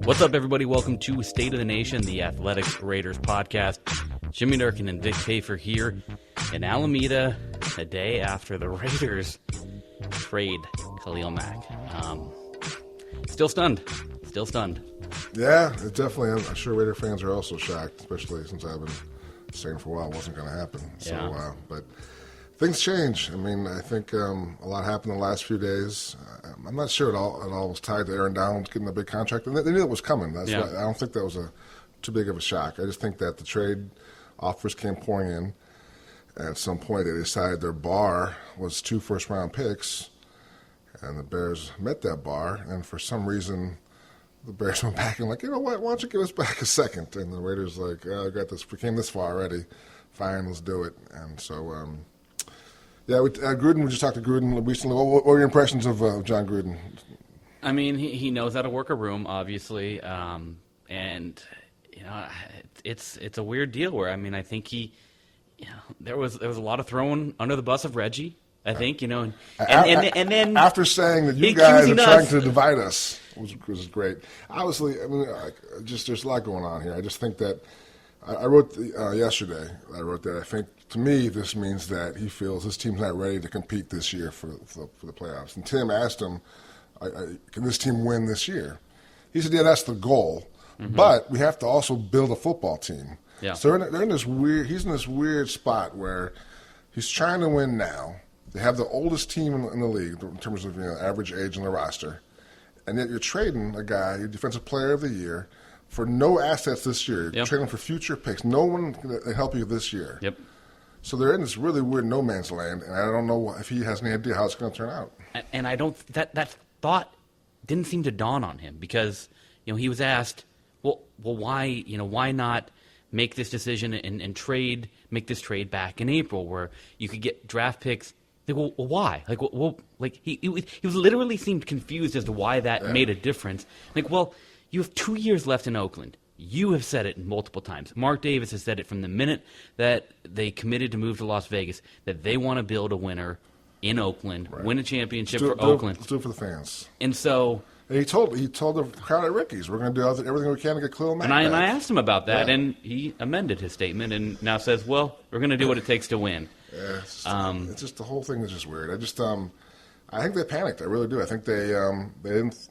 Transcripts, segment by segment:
What's up, everybody? Welcome to State of the Nation, the Athletics Raiders podcast. Jimmy Durkin and Vic Tafur here in Alameda, a day after the Raiders trade Khalil Mack. Still stunned. Yeah, it definitely. I'm sure Raider fans are also shocked, especially since I've been saying for a while it wasn't going to happen. So, but things change. I mean, I think a lot happened in the last few days. I'm not sure it all was tied to Aaron Donald getting a big contract, and they knew it was coming. That's why I don't think that was too big of a shock. I just think that the trade offers came pouring in. At some point, they decided their bar was 2 first-round picks, and the Bears met that bar. And for some reason, the Bears went back and like, you know what? Why don't you give us back a second? And the Raiders like, I got this. We came this far already. Fine, let's do it. And so. Yeah, Gruden. We just talked to Gruden recently. What were your impressions of John Gruden? I mean, he knows how to work a room, obviously, and you know, it's a weird deal where I think there was a lot of throwing under the bus of Reggie. I think and then after saying that you guys are trying to divide us, which was great. Obviously, there's a lot going on here. I just think that I wrote yesterday. I wrote that I think. To me, this means that he feels his team's not ready to compete this year for the playoffs. And Tim asked him, can this team win this year? He said, yeah, that's the goal. Mm-hmm. But we have to also build a football team. Yeah. So they're in this he's in this weird spot where he's trying to win now. They have the oldest team in the league in terms of average age on the roster. And yet you're trading a guy, your defensive player of the year, for no assets this year. You're trading for future picks. No one can help you this year. Yep. So they're in this really weird no man's land, and I don't know if he has any idea how it's going to turn out. And I don't that thought didn't seem to dawn on him because he was asked, well, why not make this decision and make this trade back in April where you could get draft picks. Like, well, why? He was literally seemed confused as to why that made a difference. Like, well, you have 2 years left in Oakland. You have said it multiple times. Mark Davis has said it from the minute that they committed to move to Las Vegas that they want to build a winner in Oakland, win a championship for Oakland. Let's do it for the fans. And so he told the crowd at Ricky's, we're going to do everything we can to get Khalil Mack and I asked him about that, and he amended his statement and now says, well, we're going to do what it takes to win. Yeah, it's just the whole thing is just weird. I think they panicked. I really do. I think they didn't.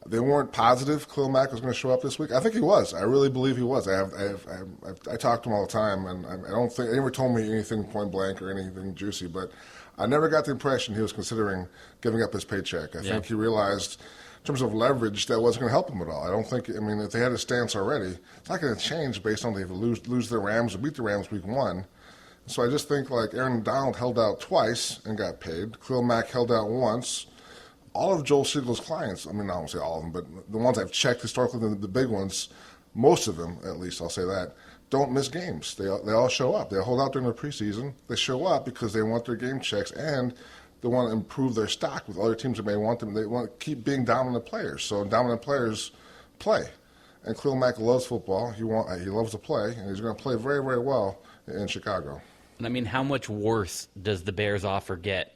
They weren't positive Khalil Mack was going to show up this week. I think he was. I really believe he was. I talk to him all the time, and I don't think anyone told me anything point blank or anything juicy, but I never got the impression he was considering giving up his paycheck. I think he realized, in terms of leverage, that wasn't going to help him at all. I don't think. I mean, if they had a stance already, it's not going to change based on they lose the Rams or beat the Rams week 1. So I just think like Aaron Donald held out twice and got paid. Khalil Mack held out once. All of Joel Siegel's clients, I won't say all of them, but the ones I've checked historically, the big ones, most of them, at least I'll say that, don't miss games. They all show up. They hold out during the preseason. They show up because they want their game checks and they want to improve their stock with other teams that may want them. They want to keep being dominant players. So dominant players play. And Khalil Mack loves football. He loves to play, and he's going to play very, very well in Chicago. And how much worse does the Bears offer get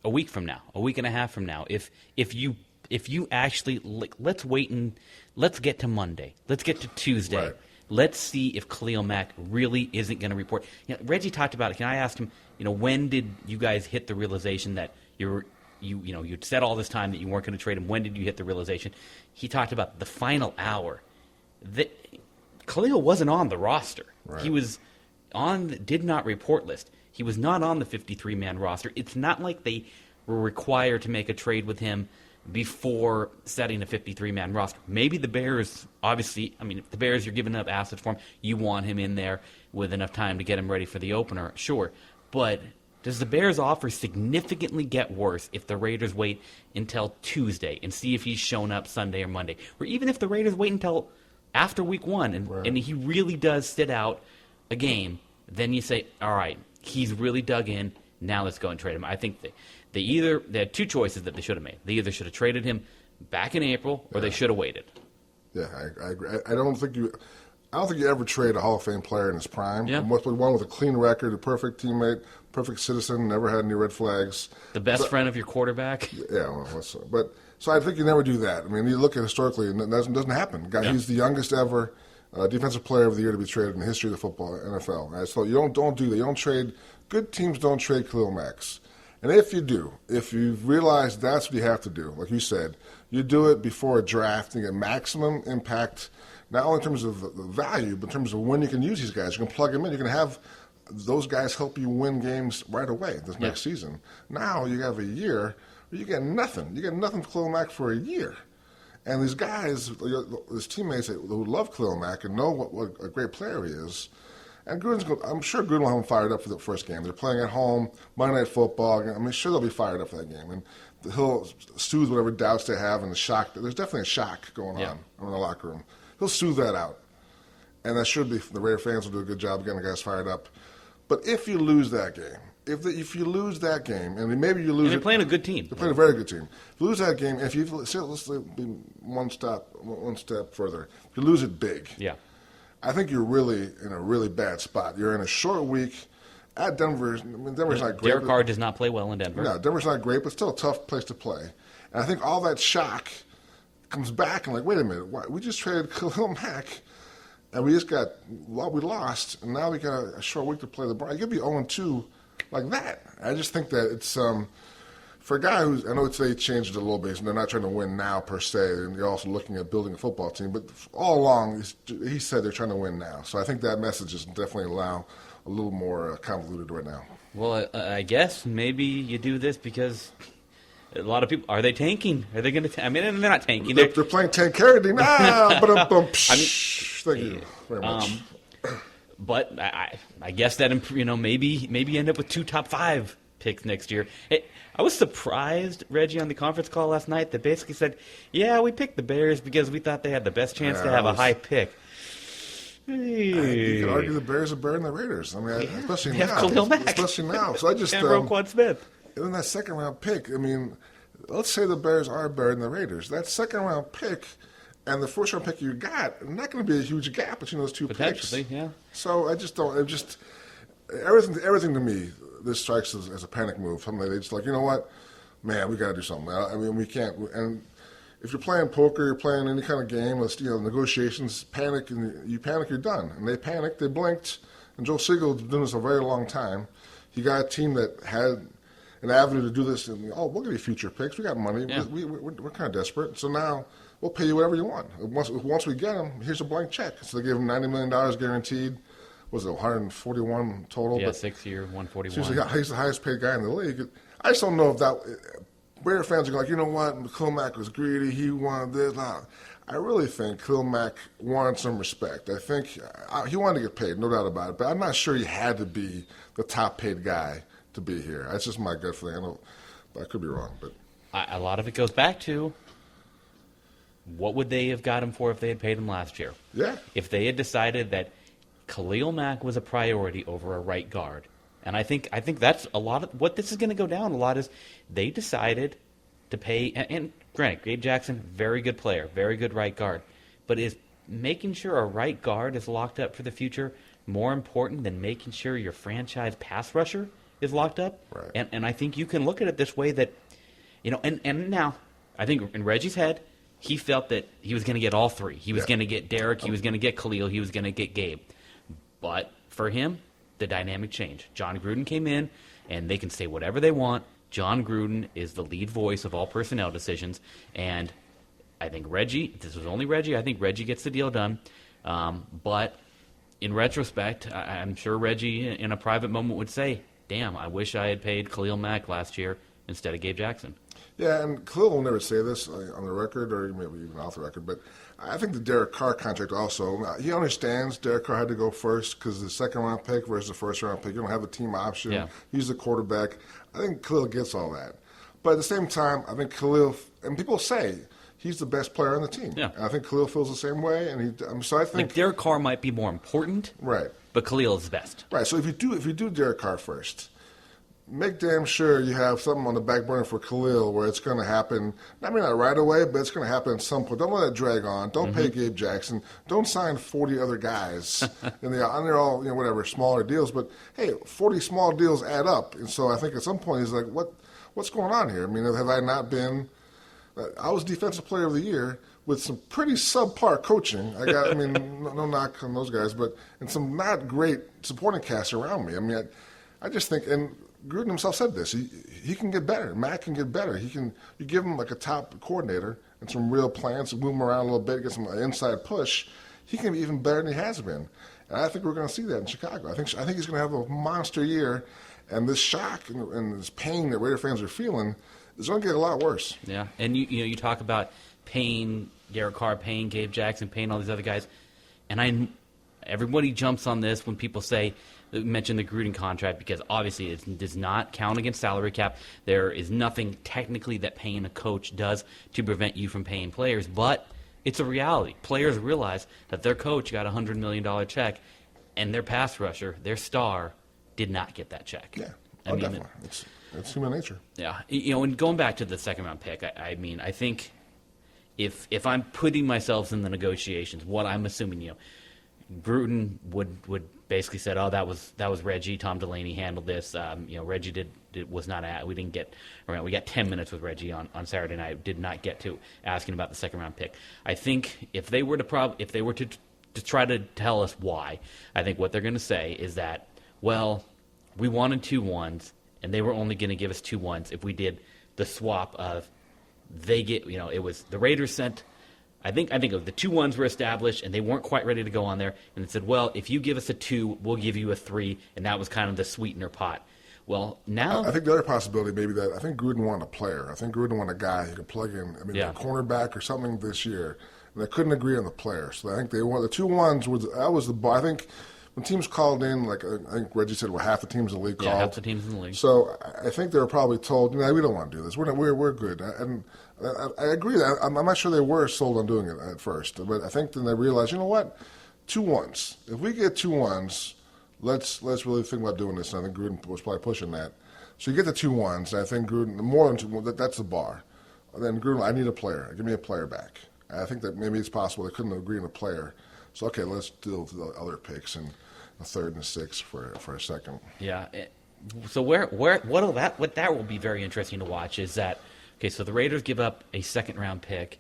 a week from now, a week and a half from now? If you actually let's wait and let's get to Monday, let's get to Tuesday, right. Let's see if Khalil Mack really isn't going to report. Reggie talked about it. I asked him, when did you guys hit the realization that you'd said all this time that you weren't going to trade him? When did you hit the realization? He talked about the final hour. That Khalil wasn't on the roster. Right. He was on the did not report list. He was not on the 53-man roster. It's not like they were required to make a trade with him before setting a 53-man roster. Maybe the Bears, obviously, if the Bears, you're giving up assets for him, you want him in there with enough time to get him ready for the opener, sure. But does the Bears' offer significantly get worse if the Raiders wait until Tuesday and see if he's shown up Sunday or Monday? Or even if the Raiders wait until after week 1 and he really does sit out a game, then you say, all right, he's really dug in. Now let's go and trade him. I think they had 2 choices that they should have made. They either should have traded him back in April or they should have waited. Yeah, I agree. I don't think I don't think you ever trade a Hall of Fame player in his prime. Yeah. One with a clean record, a perfect teammate, perfect citizen, never had any red flags. The best friend of your quarterback. Yeah, so I think you never do that. I mean, you look at historically, and it doesn't happen. He's the youngest ever defensive player of the year to be traded in the history of the football NFL. Right? So you don't do that. You don't trade. Good teams don't trade Khalil Macks. And if you do, if you realize that's what you have to do, like you said, you do it before a draft and get maximum impact, not only in terms of the value, but in terms of when you can use these guys. You can plug them in. You can have those guys help you win games right away this next season. Now you have a year where you get nothing. You get nothing for Khalil Mack for a year. And these guys, his teammates who love Khalil Mack and know what a great player he is, and I'm sure Gruden will have them fired up for the first game. They're playing at home, Monday Night Football. I mean, sure they'll be fired up for that game. And he'll soothe whatever doubts they have and the shock. There's definitely a shock going on in the locker room. He'll soothe that out. And that should be, the Raider fans will do a good job getting the guys fired up. But if you lose that game, if you lose that game, and maybe you lose, and they're playing a good team. They're playing a very good team. If you lose that game, if you let's be one step further. If you lose it big, I think you're really in a really bad spot. You're in a short week at Denver. I mean, Denver's not great. Derek Carr does not play well in Denver. No, Denver's not great, but still a tough place to play. And I think all that shock comes back and wait a minute, we just traded Khalil Mack. And we lost, and now we got a short week to play the Browns. You could be 0-2 like that. I just think that it's for a guy who's, I know they changed it a little bit, and they're not trying to win now per se, and they're also looking at building a football team. But all along, he said they're trying to win now. So I think that message is definitely a little more convoluted right now. Well, I guess maybe you do this because a lot of people, are they tanking? Are they going to? I mean, they're not tanking. They're playing tank carry. Thank you very much. But I guess that maybe end up with 2 top 5 picks next year. Hey, I was surprised, Reggie, on the conference call last night that basically said, "Yeah, we picked the Bears because we thought they had the best chance to have a high pick." You could argue the Bears are better than the Raiders. I mean, especially now. Khalil Mack. Especially now. So I just and Roquan Smith. In that second round pick, I mean, let's say the Bears are better than the Raiders. That second round pick and the first round pick you got, not going to be a huge gap between those two picks. Yeah. So I just don't. Everything to me, this strikes as a panic move. Something they just you know what, man, we got to do something. I mean, we can't. And if you're playing poker, you're playing any kind of game, negotiations, panic, and you panic, you're done. And they panicked, they blinked. And Joe Siegel has been doing this a very long time. He got a team that had an avenue to do this, and we'll give you future picks. We got money. Yeah. We're kind of desperate. So now we'll pay you whatever you want. Once we get him, here's a blank check. So they gave him $90 million guaranteed. Was it 141 total? Yeah, 6 year, 141. So he's the highest paid guy in the league. I just don't know if that. Raider fans are you know what? Khalil Mack was greedy. He wanted this. I really think Khalil Mack wanted some respect. I think he wanted to get paid, no doubt about it. But I'm not sure he had to be the top paid guy to be here. That's just my gut feeling. I know, I could be wrong, but a lot of it goes back to what would they have got him for if they had paid him last year? Yeah. If they had decided that Khalil Mack was a priority over a right guard, and I think that's a lot of what this is going to go down. A lot is they decided to pay. And granted, Gabe Jackson, very good player, very good right guard, but is making sure a right guard is locked up for the future more important than making sure your franchise pass rusher is locked up? Right. And I think you can look at it this way that, and now I think in Reggie's head, he felt that he was going to get all 3. He was going to get Derek, he was going to get Khalil, he was going to get Gabe. But for him, the dynamic changed. John Gruden came in, and they can say whatever they want. John Gruden is the lead voice of all personnel decisions, and I think Reggie, if this was only Reggie, I think Reggie gets the deal done. But in retrospect, I'm sure Reggie in a private moment would say, damn, I wish I had paid Khalil Mack last year instead of Gabe Jackson. Yeah, and Khalil will never say this on the record or maybe even off the record, but I think the Derek Carr contract also, he understands Derek Carr had to go first because the second-round pick versus the first-round pick. You don't have a team option. Yeah. He's the quarterback. I think Khalil gets all that. But at the same time, I think Khalil, and people say he's the best player on the team. Yeah. And I think Khalil feels the same way. And so I think Derek Carr might be more important, right? But Khalil is the best. Right. So if you do Derek Carr first, make damn sure you have something on the back burner for Khalil where it's going to happen. I mean, not right away, but it's going to happen at some point. Don't let it drag on. Don't pay Gabe Jackson. Don't sign 40 other guys. And they're all, whatever, smaller deals. But, hey, 40 small deals add up. And so I think at some point he's like, what's going on here? I mean, have I not been – I was Defensive Player of the Year with some pretty subpar coaching. No knock on those guys, but and some not great supporting cast around me. I mean, I just think – and – Gruden himself said this. He can get better. Mack can get better. You give him like a top coordinator and some real plans to move him around a little bit, get some inside push. He can be even better than he has been. And I think we're going to see that in Chicago. I think he's going to have a monster year, and this shock and this pain that Raider fans are feeling is going to get a lot worse. Yeah, and you talk about paying Derek Carr, paying Gabe Jackson, paying all these other guys, and everybody jumps on this when people mention the Gruden contract because obviously it does not count against salary cap. There is nothing technically that paying a coach does to prevent you from paying players, but it's a reality. Players realize that their coach got a $100 million check and their pass rusher, their star, did not get that check. Yeah, definitely. It's human nature. Yeah, and going back to the second-round pick, I think if I'm putting myself in the negotiations, what I'm assuming, Gruden would basically said, "Oh, that was Reggie. Tom Delaney handled this. Reggie was not at. We didn't get around. We got 10 minutes with Reggie on Saturday night. Did not get to asking about the second round pick. I think if they were to try to tell us why, I think what they're going to say is that we wanted 2 1s and they were only going to give us 2 1s if we did the swap of it was the Raiders sent." I think of the 2 1s were established, and they weren't quite ready to go on there. And it said, well, if you give us a 2, we'll give you a 3, and that was kind of the sweetener pot. Well, now I think the other possibility maybe that I think Gruden wanted a player. I think Gruden wanted a guy who could plug in. A cornerback or something this year, and they couldn't agree on the player. So I think they wanted the 2 1s was the bar. I think when teams called in, like I think Reggie said, half the teams in the league called. Yeah, half the teams in the league. So I think they were probably told, we don't want to do this. We're good. And I agree that I'm not sure they were sold on doing it at first, but I think then they realized, 2 1s. If we get 2 1s, let's really think about doing this. And I think Gruden was probably pushing that. So you get the 2 1s. And I think Gruden more than 2. That's the bar. And then Gruden, I need a player. Give me a player back. And I think that maybe it's possible they couldn't agree on a player. So okay, let's deal with the other picks and a 3rd and a 6th for a second. Yeah. So what that will be very interesting to watch is that. Okay, so the Raiders give up a 2nd-round pick,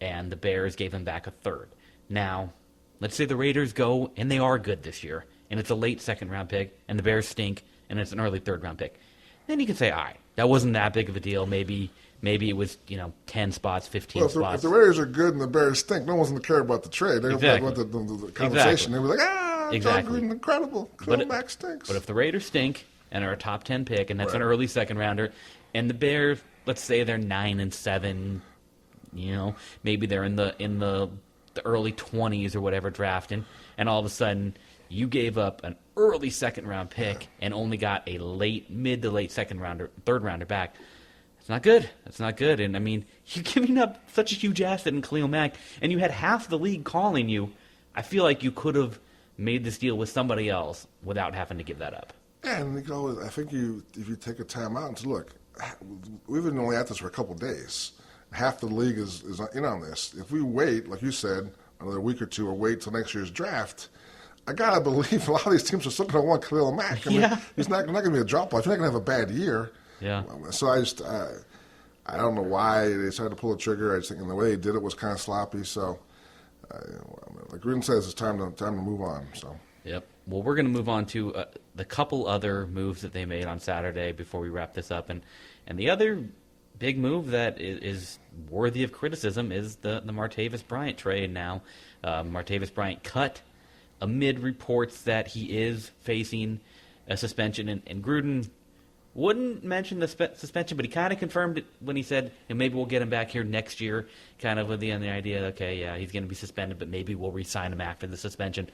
and the Bears gave them back a 3rd. Now, let's say the Raiders go, and they are good this year, and it's a late 2nd-round pick, and the Bears stink, and it's an early 3rd-round pick. Then you can say, all right, that wasn't that big of a deal. Maybe it was 10 spots, 15 spots. If the Raiders are good and the Bears stink, no one's going to care about the trade. They're going to about the conversation. Exactly. They were like, John Gruden, incredible. Khalil Mack stinks. But if the Raiders stink and are a top 10 pick, and that's an early 2nd-rounder, and the Bears – let's say they're 9-7, maybe they're in the early 20s or whatever drafting, and all of a sudden you gave up an early 2nd-round pick and only got a mid to late 3rd rounder back. It's not good. That's not good. And I mean, you're giving up such a huge asset in Khalil Mack, and you had half the league calling you. I feel like you could have made this deal with somebody else without having to give that up. Yeah, and I think if you take a time out and say, look, we've been only at this for a couple of days. Half the league is in on this. If we wait, like you said, another week or 2 or wait till next year's draft, I got to believe a lot of these teams are still going to want Khalil Mack. I mean, he's not going to be a drop-off. He's not going to have a bad year. Yeah. So I don't know why they decided to pull the trigger. I just think the way they did it was kind of sloppy. So, like Gruden says, it's time to move on. So. Yep. Well, we're going to move on to the couple other moves that they made on Saturday before we wrap this up. And the other big move that is worthy of criticism is the Martavis Bryant trade now. Martavis Bryant cut amid reports that he is facing a suspension. And Gruden wouldn't mention the suspension, but he kind of confirmed it when he said, maybe we'll get him back here next year, kind of with the idea, okay, yeah, he's going to be suspended, but maybe we'll re-sign him after the suspension.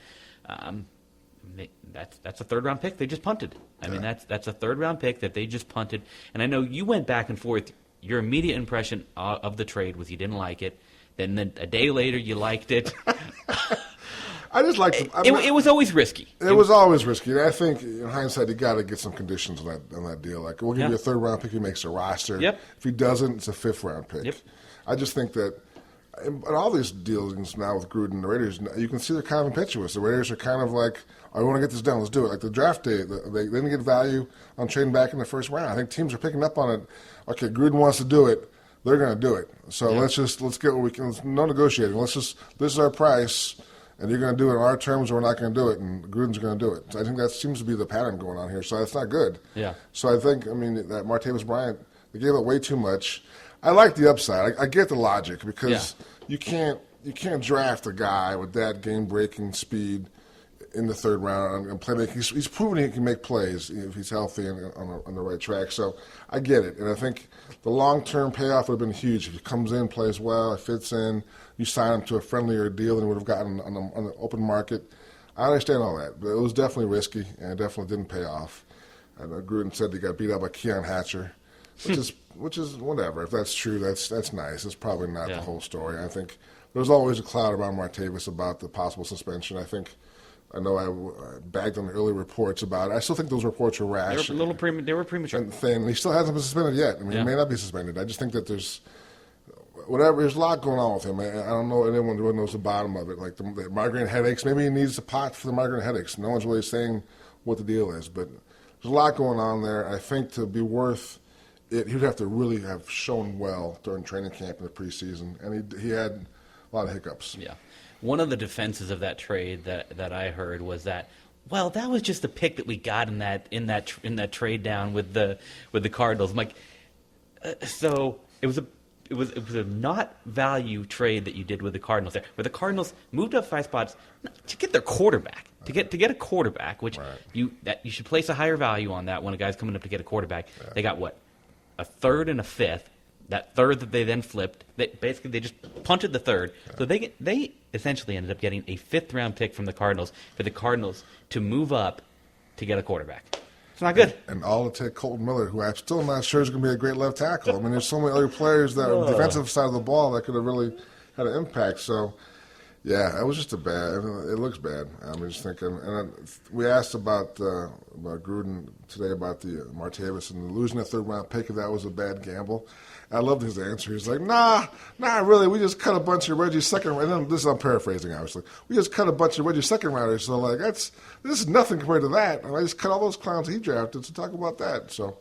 That's a 3rd-round pick they just punted. I mean, that's a 3rd-round pick that they just punted. And I know you went back and forth. Your immediate impression of the trade was you didn't like it. Then a day later you liked it. I just like it was always risky. It was always risky. And I think, in hindsight, you got to get some conditions on that deal. Like, we'll give you a third-round pick if he makes the roster. Yep. If he doesn't, it's a fifth-round pick. Yep. I just think that in all these dealings now with Gruden and the Raiders, you can see they're kind of impetuous. The Raiders are kind of like, I want to get this done. Let's do it. Like the draft day, they didn't get value on trading back in the first round. I think teams are picking up on it. Okay, Gruden wants to do it. They're going to do it. So let's get what we can. No negotiating. This is our price, and you're going to do it on our terms, or we're not going to do it, and Gruden's going to do it. So I think that seems to be the pattern going on here. So that's not good. Yeah. So I think, that Martavis Bryant, they gave up way too much. I like the upside. I get the logic because you can't draft a guy with that game-breaking speed in the third round and playmaking. He's proven he can make plays if he's healthy and on the right track. So I get it, and I think the long-term payoff would have been huge if he comes in, plays well, fits in. You sign him to a friendlier deal than he would have gotten on the open market. I understand all that, but it was definitely risky, and it definitely didn't pay off. And Gruden said he got beat up by Keon Hatcher, which is whatever. If that's true, that's nice. It's probably not the whole story. I think there's always a cloud around Martavis about the possible suspension. I know I bagged on the early reports about it. I still think those reports were rash. They were premature. And thin. He still hasn't been suspended yet. He may not be suspended. I just think that there's a lot going on with him. I don't know anyone who knows the bottom of it. Like the migraine headaches. Maybe he needs a pot for the migraine headaches. No one's really saying what the deal is. But there's a lot going on there. I think to be worth it, he'd have to really have shown well during training camp in the preseason. And he had a lot of hiccups. Yeah. One of the defenses of that trade that I heard was that, well, that was just the pick that we got in that trade down with the Cardinals. I'm like, so it was a not value trade that you did with the Cardinals there, where the Cardinals moved up 5 spots to get their quarterback, to get a quarterback, which you should place a higher value on that when a guy's coming up to get a quarterback. Yeah. They got what, a third and a fifth. That third that they then flipped, they just punted the third. So they essentially ended up getting a 5th-round pick from the Cardinals for the Cardinals to move up to get a quarterback. It's not good. And all to take Colton Miller, who I'm still not sure is going to be a great left tackle. I mean, there's so many other players that are defensive side of the ball that could have really had an impact. So, yeah, it was just it looks bad. I'm just thinking. And we asked about Gruden today about the Martavis and losing a 3rd-round pick, if that was a bad gamble. I loved his answer. He's like, nah, really. We just cut a bunch of Reggie's second rounders. This is, I'm paraphrasing, obviously. We just cut a bunch of Reggie's second rounders. So, like, this is nothing compared to that. And I just cut all those clowns he drafted to talk about that. So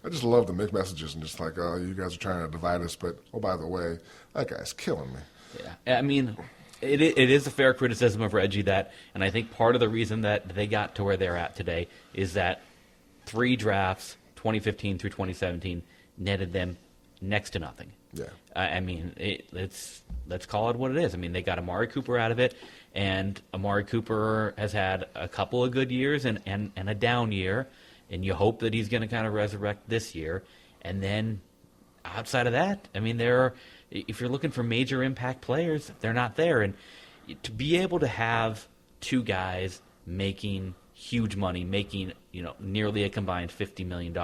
I just love the mixed messages and just like, oh, you guys are trying to divide us. But, oh, by the way, that guy's killing me. Yeah. I mean, it is a fair criticism of Reggie that, and I think part of the reason that they got to where they're at today is that 3 drafts, 2015 through 2017, netted them next to nothing. Yeah. I mean, let's call it what it is. I mean, they got Amari Cooper out of it, and Amari Cooper has had a couple of good years and a down year, and you hope that he's going to kind of resurrect this year. And then outside of that, I mean, if you're looking for major impact players, they're not there. And to be able to have 2 guys making huge money, making nearly a combined $50 million,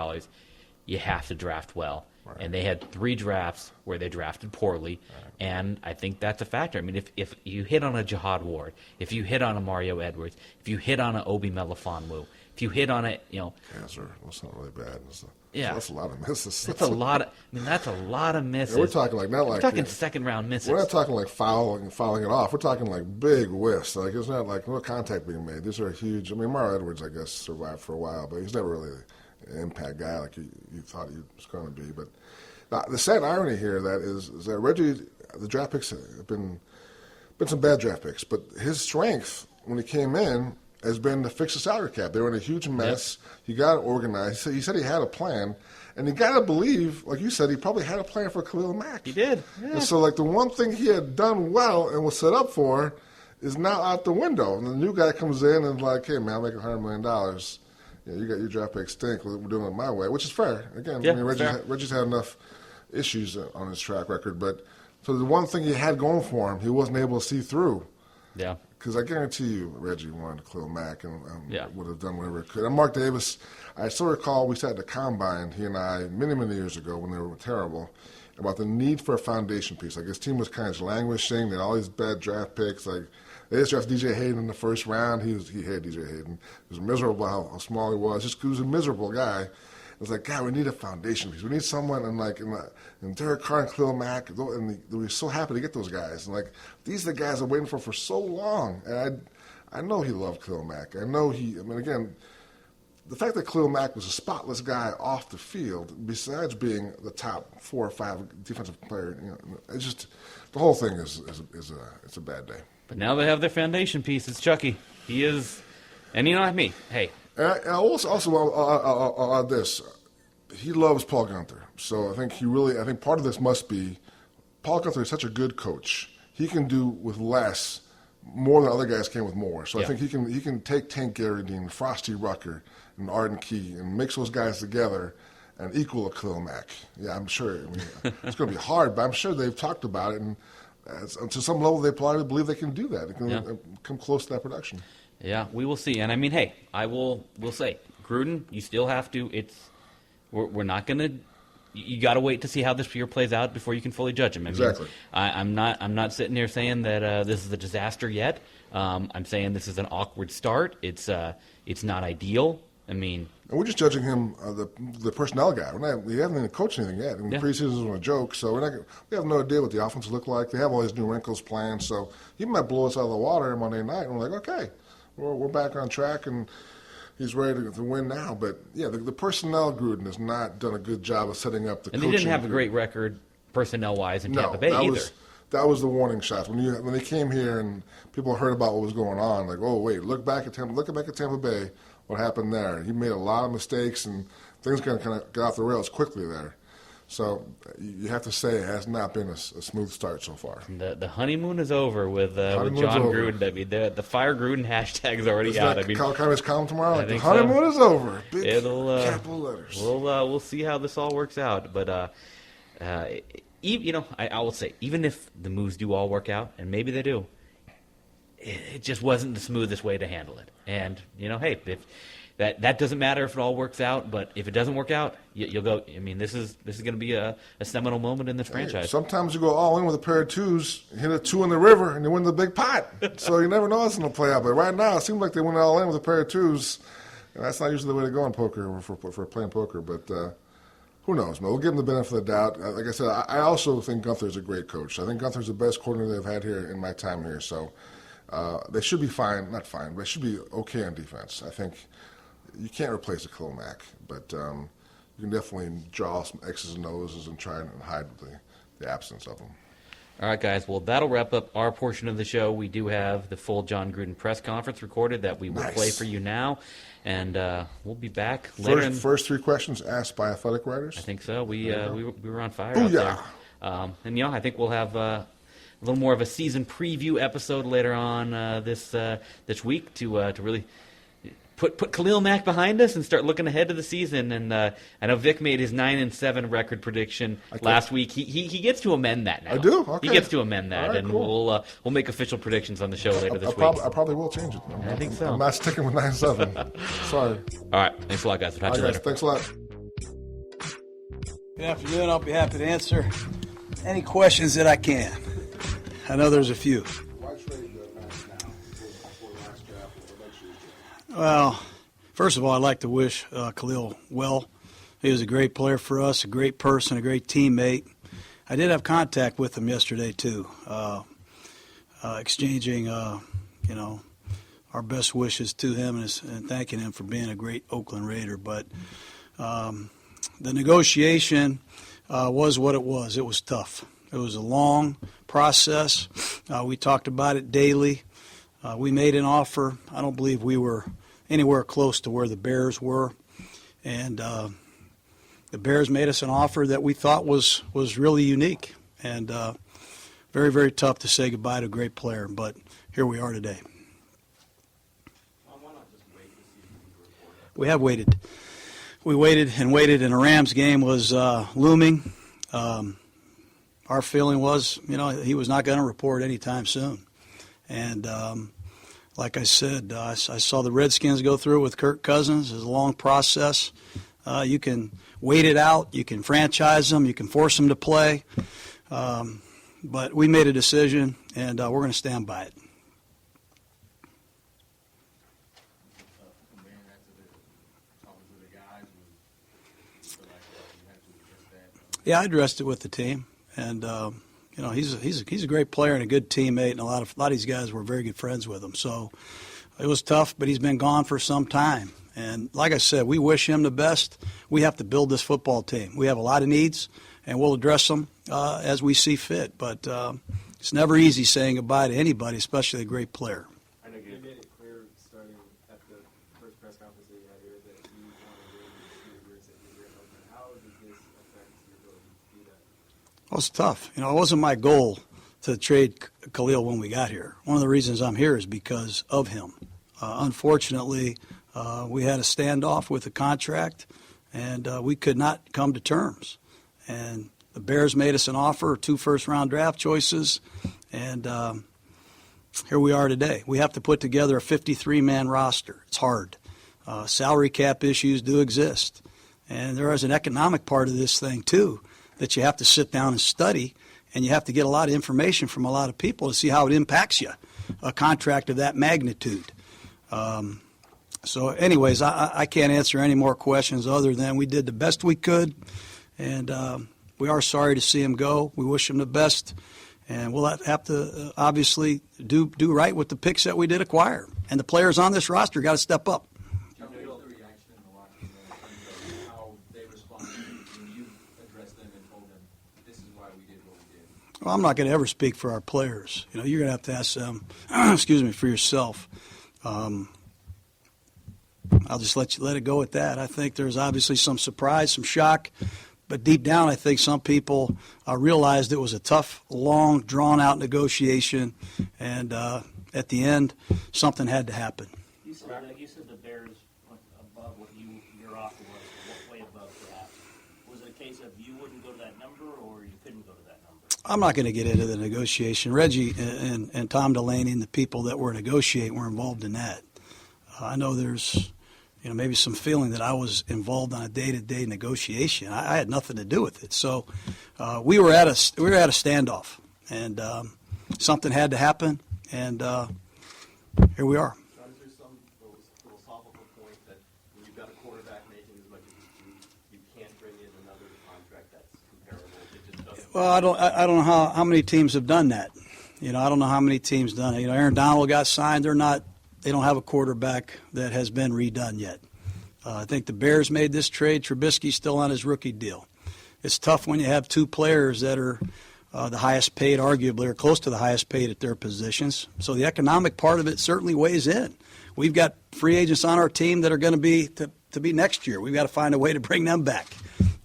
you have to draft well. Right. And they had 3 drafts where they drafted poorly, and I think that's a factor. I mean, if you hit on a Jihad Ward, if you hit on a Mario Edwards, if you hit on a Obi Melifonwu, if you hit on Cancer, that's not really bad. That's a lot of misses. That's a lot of misses. Yeah, we're talking like not like we're talking second-round misses. We're not talking like fouling it off. We're talking like big whiffs. Like it's not like no contact being made. These are huge. I mean, Mario Edwards, I guess, survived for a while, but he's never really an impact guy like you thought he was going to be. But the sad irony here is that Reggie, the draft picks have been some bad draft picks, but his strength when he came in has been to fix the salary cap. They were in a huge mess. Yep. He got organized. He said he had a plan, and you got to believe, like you said, he probably had a plan for Khalil Mack. He did. Yeah. And so, like the one thing he had done well and was set up for is now out the window. And the new guy comes in and like, hey man, I'll make $100 million. You got your draft pick stink. We're doing it my way, which is fair. Again, I mean, Reggie's had enough issues on his track record, but so the one thing he had going for him, he wasn't able to see through. Yeah. Because I guarantee you, Reggie wanted Khalil Mack and would have done whatever it could. And Mark Davis, I still recall we sat at the Combine, he and I, many, many years ago when they were terrible, about the need for a foundation piece. Like his team was kind of languishing. They had all these bad draft picks. Like They just drafted DJ Hayden in the first round. He hated DJ Hayden. He was miserable how small he was. He was a miserable guy. It's like, God, we need a foundation piece. We need someone, and Derek Carr and Khalil Mack, and we were so happy to get those guys. And like, these are the guys I've waiting for so long. And I know he loved Khalil Mack. Again, the fact that Khalil Mack was a spotless guy off the field, besides being the top 4 or 5 defensive player, it's just the whole thing is a bad day. But now they have their foundation piece. It's Chucky. He is, and you know what I mean. Hey. And I'll add this. He loves Paul Guenther. So I think part of this must be Paul Guenther is such a good coach. He can do with less more than other guys can with more. So I think he can take Tank Garridine, Frosty Rucker, and Arden Key and mix those guys together and equal a Khalil Mack. Yeah, I'm sure. It's going to be hard, but I'm sure they've talked about it, and to some level they probably believe they can do that. They can come close to that production. Yeah, we will see. And I mean, hey, we'll say, Gruden, you still have to. We're not going to. You got to wait to see how this year plays out before you can fully judge him. Exactly. I'm not sitting here saying that this is a disaster yet. I'm saying this is an awkward start. It's not ideal. I mean, and we're just judging him, the personnel guy. We haven't even coached anything yet. Preseason was a joke, so we have no idea what the offense look like. They have all these new wrinkles planned, so he might blow us out of the water Monday night, and we're like, okay, we're back on track, and he's ready to win now. But yeah, the personnel Gruden has not done a good job of setting up the. And coaching. They didn't have a great record personnel-wise in Tampa Bay either. That was the warning shots when they came here and people heard about what was going on. Like, oh wait, look back at Tampa Bay. What happened there? He made a lot of mistakes, and things kind of got off the rails quickly there. So you have to say it has not been a smooth start so far. The honeymoon is over with John Gruden. I mean, the Fire Gruden hashtag is already out. I mean, Kylie's column tomorrow. The honeymoon is over. Big capital letters. We'll see how this all works out. But I will say, even if the moves do all work out, and maybe they do, it just wasn't the smoothest way to handle it. And hey, if that doesn't matter if it all works out, but if it doesn't work out, you'll go. I mean, this is going to be a seminal moment in this franchise. Sometimes you go all in with a pair of twos, hit a 2 in the river, and you win the big pot. So you never know what's going to play out. But right now, it seems like they went all in with a pair of twos, and that's not usually the way to go in poker or for playing poker. But who knows, man? We'll give him the benefit of the doubt. Like I said, I also think Guenther's a great coach. I think Guenther's the best coordinator they've had here in my time here. So they should be fine, not fine, but they should be okay on defense. I think you can't replace a Khalil Mack, but you can definitely draw some X's and O's and try and hide the absence of them. All right, guys. Well, that'll wrap up our portion of the show. We do have the full John Gruden press conference recorded that we will play for you now, and we'll be back later. First 3 questions asked by athletic writers? I think so. We were on fire out there. And I think we'll have a little more of a season preview episode later on this week to really put Khalil Mack behind us and start looking ahead to the season. And I know Vic made his 9-7 record prediction last week. He gets to amend that now. I do. Okay. He gets to amend that, right, and cool. we'll make official predictions on the show later this week. I probably will change it. I think so. I'm not sticking with 9-7. Sorry. All right. Thanks a lot, guys. We'll talk to you later. Thanks a lot. Good afternoon. I'll be happy to answer any questions that I can. I know there's a few. Well, first of all, I'd like to wish Khalil well. He was a great player for us, a great person, a great teammate. I did have contact with him yesterday, too, exchanging, our best wishes to him and thanking him for being a great Oakland Raider. But the negotiation was what it was. It was tough. It was a long process. We talked about it daily. We made an offer. I don't believe we were anywhere close to where the Bears were. And the Bears made us an offer that we thought was really unique. And very, very tough to say goodbye to a great player. But here we are today. We have waited. We waited and waited, and the Rams game was looming. Our feeling was, he was not going to report anytime soon. And like I said, I saw the Redskins go through with Kirk Cousins. It's a long process. You can wait it out. You can franchise them. You can force them to play. But we made a decision, and we're going to stand by it. Yeah, I addressed it with the team, and he's a great player and a good teammate, and a lot of these guys were very good friends with him. So it was tough, but he's been gone for some time. And like I said, we wish him the best. We have to build this football team. We have a lot of needs, and we'll address them as we see fit. But it's never easy saying goodbye to anybody, especially a great player. I know you made it clear starting at the first press conference that you had here that you wanted to be here. How does this affect your ability to do that? Well, it's tough. It wasn't my goal to trade Khalil when we got here. One of the reasons I'm here is because of him. Unfortunately, we had a standoff with the contract, and we could not come to terms. And the Bears made us an offer of 2 first-round draft choices, and here we are today. We have to put together a 53-man roster. It's hard. Salary cap issues do exist. And there is an economic part of this thing, too, that you have to sit down and study, and you have to get a lot of information from a lot of people to see how it impacts you, a contract of that magnitude. So anyways, I can't answer any more questions other than we did the best we could, and we are sorry to see him go. We wish him the best, and we'll have to obviously do right with the picks that we did acquire. And the players on this roster got to step up. How the reaction in the locker room, how they responded when you addressed them and told them, this is why we did what we did? Well, I'm not going to ever speak for our players. You're going to have to ask them, for yourself. I'll just let it go at that. I think there's obviously some surprise, some shock, but deep down I think some people realized it was a tough, long, drawn-out negotiation, and at the end, something had to happen. You said the Bears went above what your offer was, way above perhaps. Was it a case of you wouldn't go to that number or you couldn't go to that number? I'm not going to get into the negotiation. Reggie and Tom Delaney and the people that were negotiating were involved in that. I know there's maybe some feeling that I was involved on a day-to-day negotiation. I had nothing to do with it. So we were at a standoff, and something had to happen, and here we are. John, is there some philosophical point that when you've got a quarterback making as much as you can't bring in another contract that's comparable? It just doesn't. Well, I don't know how many teams have done that. I don't know how many teams done it. Aaron Donald got signed. They don't have a quarterback that has been redone yet. I think the Bears made this trade. Trubisky's still on his rookie deal. It's tough when you have 2 players that are the highest paid, arguably, or close to the highest paid at their positions. So the economic part of it certainly weighs in. We've got free agents on our team that are going to be next year. We've got to find a way to bring them back.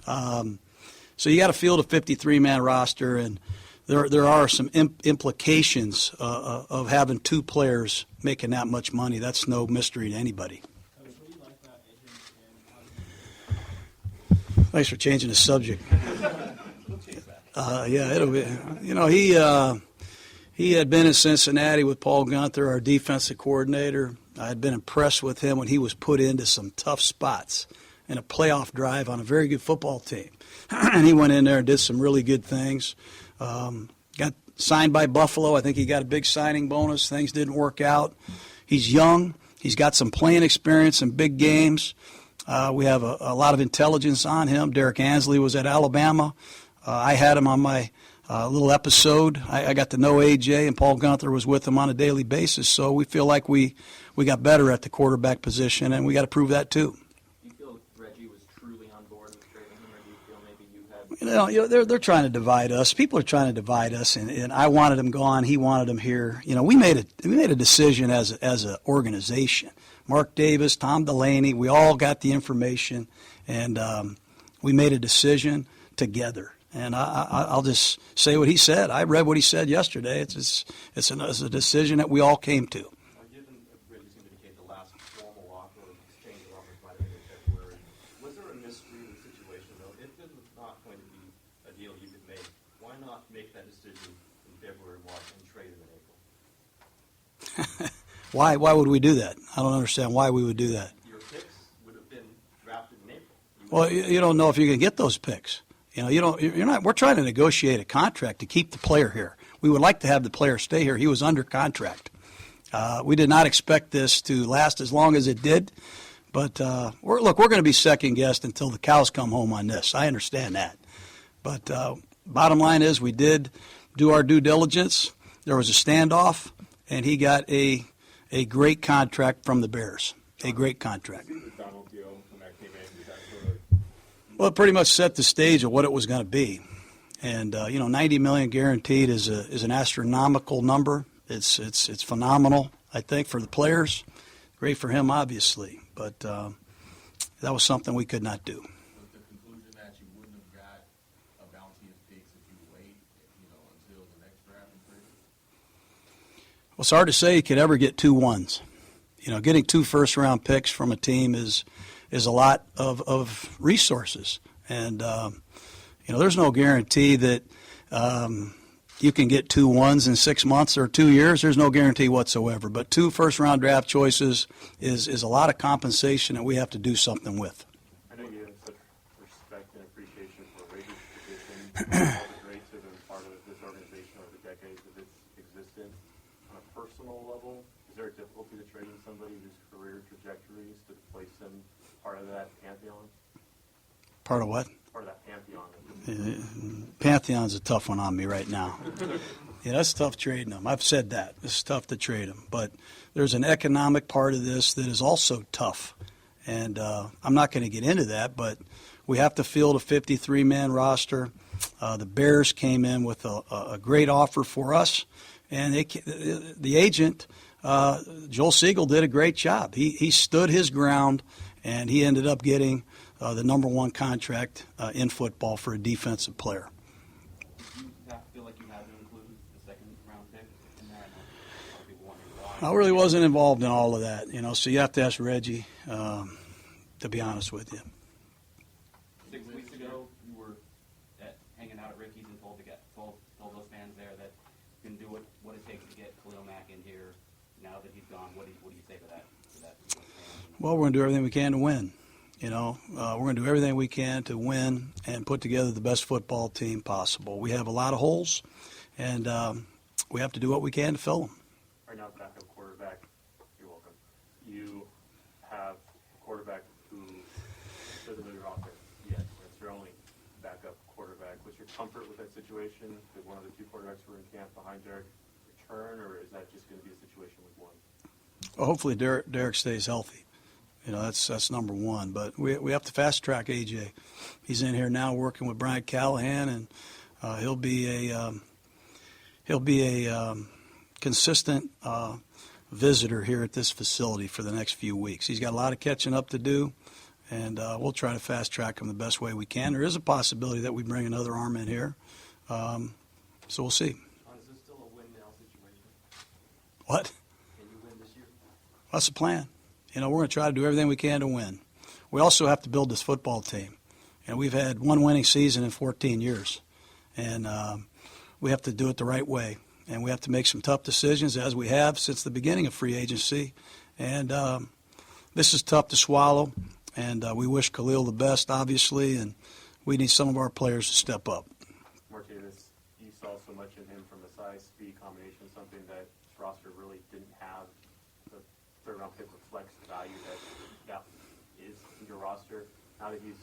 So you got to field a 53-man roster, and there are some implications of having 2 players making that much money. That's no mystery to anybody. Thanks for changing the subject. It'll be. He had been in Cincinnati with Paul Gunther, our defensive coordinator. I had been impressed with him when he was put into some tough spots in a playoff drive on a very good football team. And he went in there and did some really good things. Got signed by Buffalo. I think he got a big signing bonus. Things didn't work out. He's young. He's got some playing experience in big games. We have a lot of intelligence on him. Derek Ansley was at Alabama. I had him on my little episode. I got to know A.J., and Paul Gunther was with him on a daily basis. So we feel like we got better at the quarterback position, and we got to prove that too. Do you feel Reggie was truly on board with trading him, or do you feel maybe you had... They're trying to divide us. People are trying to divide us, and I wanted him gone. He wanted him here. We made a decision as an organization. Mark Davis, Tom Delaney, we all got the information, and we made a decision together. And I'll just say what he said. I read what he said yesterday. It's a decision that we all came to. Given Reggie seemed to indicate the last formal offer or exchange of offers might have been in February, was there a mystery in the situation, though? If it was not going to be a deal you could make, why not make that decision in February, March, and trade him in April? Why would we do that? I don't understand why we would do that. Your picks would have been drafted in April. Well, you don't know if you can get those picks. We're trying to negotiate a contract to keep the player here. We would like to have the player stay here. He was under contract. We did not expect this to last as long as it did. But we're going to be second-guessed until the cows come home on this. I understand that. But bottom line is we did do our due diligence. There was a standoff, and he got a great contract from the Bears, a great contract. Well, it pretty much set the stage of what it was going to be. And, $90 million guaranteed is an astronomical number. It's phenomenal, I think, for the players. Great for him, obviously. But that was something we could not do. Was the conclusion that you wouldn't have got a bounty of picks if you wait, until the next draft and trade? Well, it's hard to say you could ever get 2 ones. Getting 2 first-round picks from a team is a lot of resources. And, there's no guarantee that you can get 2 ones in 6 months or 2 years. There's no guarantee whatsoever. But 2 first-round draft choices is a lot of compensation that we have to do something with. I know you have such respect and appreciation for Raiders tradition. All the greats have been part of this organization over the decades of its existence. On a personal level, is there a difficulty to trading somebody whose career trajectories to place them part of that pantheon? Part of what? Part of that pantheon. Pantheon's a tough one on me right now. Yeah, that's tough trading them. I've said that. It's tough to trade them. But there's an economic part of this that is also tough. And I'm not going to get into that, but we have to field a 53-man roster. The Bears came in with a great offer for us. And the agent, Joel Siegel, did a great job. He stood his ground, and he ended up getting the number 1 contract in football for a defensive player. Do you feel like you had to include the second-round pick in there? I know a lot of people wondering why. I really wasn't involved in all of that, so you have to ask Reggie, to be honest with you. 6 weeks ago, you were hanging out at Ricky's and told those fans there that you can do what it takes to get Khalil Mack in here. Now that he's gone, what do you say to that? Well, we're going to do everything we can to win. We're going to do everything we can to win and put together the best football team possible. We have a lot of holes, and we have to do what we can to fill them. Right now, backup quarterback, you're welcome. You have a quarterback who doesn't know your offense yet. It's your only backup quarterback. What's your comfort with that situation? Did one of the 2 quarterbacks who were in camp behind Derek return, or is that just going to be a situation with one? Well, hopefully Derek stays healthy. That's number 1. But we have to fast track AJ. He's in here now working with Brian Callahan, and he'll be a consistent visitor here at this facility for the next few weeks. He's got a lot of catching up to do, and we'll try to fast track him the best way we can. There is a possibility that we bring another arm in here, so we'll see. Is this still a win-now situation? What? Can you win this year? That's the plan. We're going to try to do everything we can to win. We also have to build this football team. We've had 1 winning season in 14 years. And we have to do it the right way. And we have to make some tough decisions, as we have since the beginning of free agency. And this is tough to swallow. And we wish Khalil the best, obviously. And we need some of our players to step up. Martinez, you saw so much in him from a size-speed combination, something that this roster really didn't have. The third-round pick reflects the value that is in your roster. Now that he's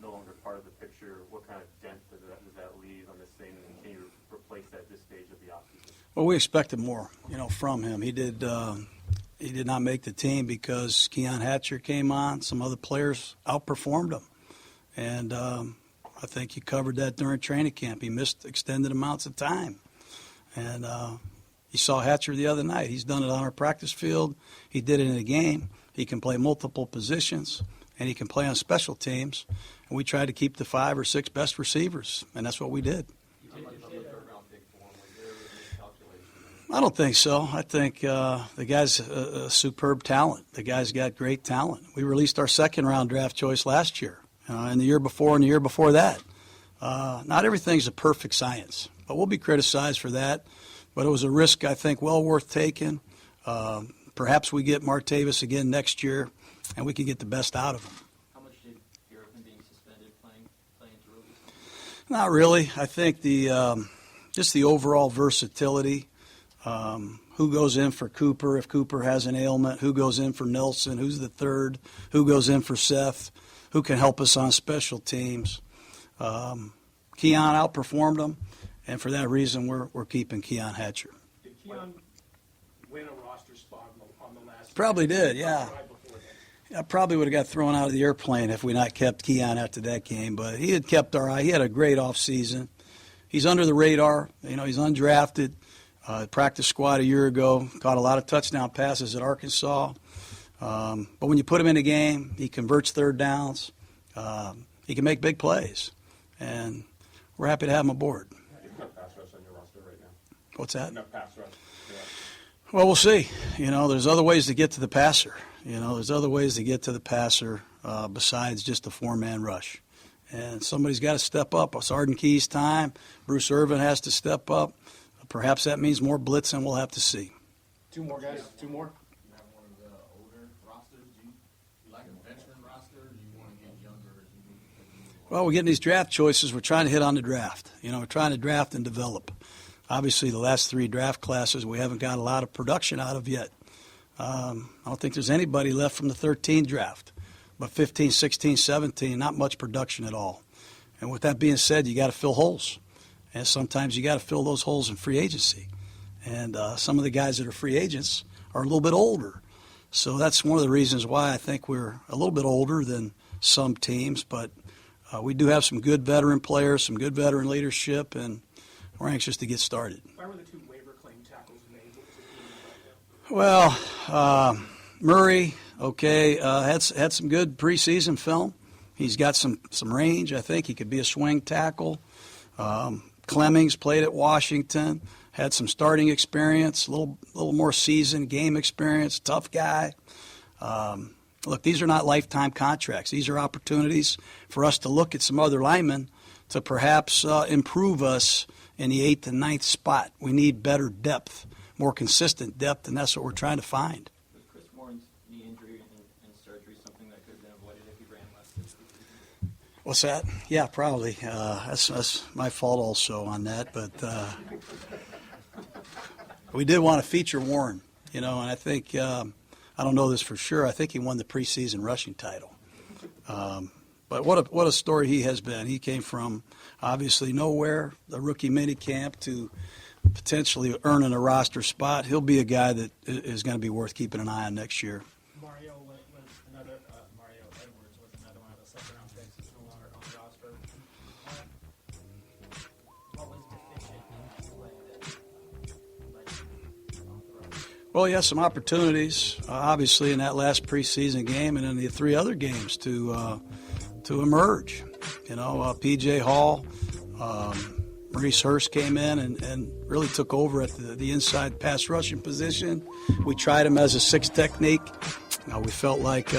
no longer part of the picture, what kind of dent does that leave on this thing, and can you replace that at this stage of the offseason? Well, we expected more, from him. He did not make the team because Keon Hatcher came on. Some other players outperformed him, and I think he covered that during training camp. He missed extended amounts of time, and you saw Hatcher the other night. He's done it on our practice field. He did it in a game. He can play multiple positions, and he can play on special teams. And we tried to keep the 5 or 6 best receivers, and that's what we did. I don't think so. I think the guy's a superb talent. The guy's got great talent. We released our 2nd-round draft choice last year, and the year before and the year before that. Not everything's a perfect science, but we'll be criticized for that. But it was a risk, I think, well worth taking. Perhaps we get Martavis again next year, and we can get the best out of him. How much did Durkin being suspended playing to really? Not really. I think just the overall versatility. Who goes in for Cooper if Cooper has an ailment? Who goes in for Nelson? Who's the third? Who goes in for Seth? Who can help us on special teams? Keon outperformed them, and for that reason, we're keeping Keon Hatcher. Did Keon win a roster spot on the last? Probably did, yeah. I probably would have got thrown out of the airplane if we not kept Keon after that game, but he had kept our eye. He had a great offseason. He's under the radar. You know, he's undrafted. Practice squad a year ago. Caught a lot of touchdown passes at Arkansas. But when you put him in a game, he converts third downs. He can make big plays. And we're happy to have him aboard. Enough pass rush on your roster right now. What's that? Enough pass rush. Yeah. Well, we'll see. You know, there's other ways to get to the passer. There's other ways to get to the passer besides just a four-man rush. And somebody's got to step up. It's Arden Key's time. Bruce Irvin has to step up. Perhaps that means more blitzing. We'll have to see. Two more guys. Two more. You have one of the older rosters. Do you like a veteran roster, or do you want to get younger as you move? Well, we're getting these draft choices. We're trying to hit on the draft. We're trying to draft and develop. Obviously, the last three draft classes we haven't got a lot of production out of yet. I don't think there's anybody left from the 13 draft. But 15, 16, 17, not much production at all. And with that being said, you got to fill holes. And sometimes you got to fill those holes in free agency. And some of the guys that are free agents are a little bit older. So that's one of the reasons why I think we're a little bit older than some teams. But we do have some good veteran players, some good veteran leadership, and we're anxious to get started. Why were the two waiver claim tackles made? What was the feeling about them? Well, Murray, had some good preseason film. He's got some range. I think he could be a swing tackle. Clemmings played at Washington, had some starting experience, a little more seasoned game experience, tough guy. Look, these are not lifetime contracts. These are opportunities for us to look at some other linemen to perhaps improve us in the 8th and 9th spot. We need better depth, more consistent depth, and that's what we're trying to find. Was Chris Warren's knee injury and surgery something that could have been avoided if he ran less this season? What's that? Yeah, probably. That's my fault also on that. But we did want to feature Warren, and I think, I don't know this for sure, I think he won the preseason rushing title. But what a story he has been. He came from obviously nowhere, the rookie minicamp, to potentially earning a roster spot. He'll be a guy that is going to be worth keeping an eye on next year. Mario Edwards was another one of the second-round picks that's no longer on the roster. What was deficient in the way that led you off the roster? Well, he has some opportunities, obviously, in that last preseason game and in the three other games to emerge. P.J. Hall, Maurice Hurst came in and really took over at the inside pass rushing position. We tried him as a 6 technique. We felt like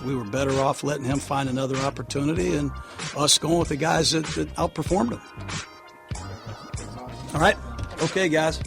we were better off letting him find another opportunity and us going with the guys that outperformed him. All right. Okay, guys.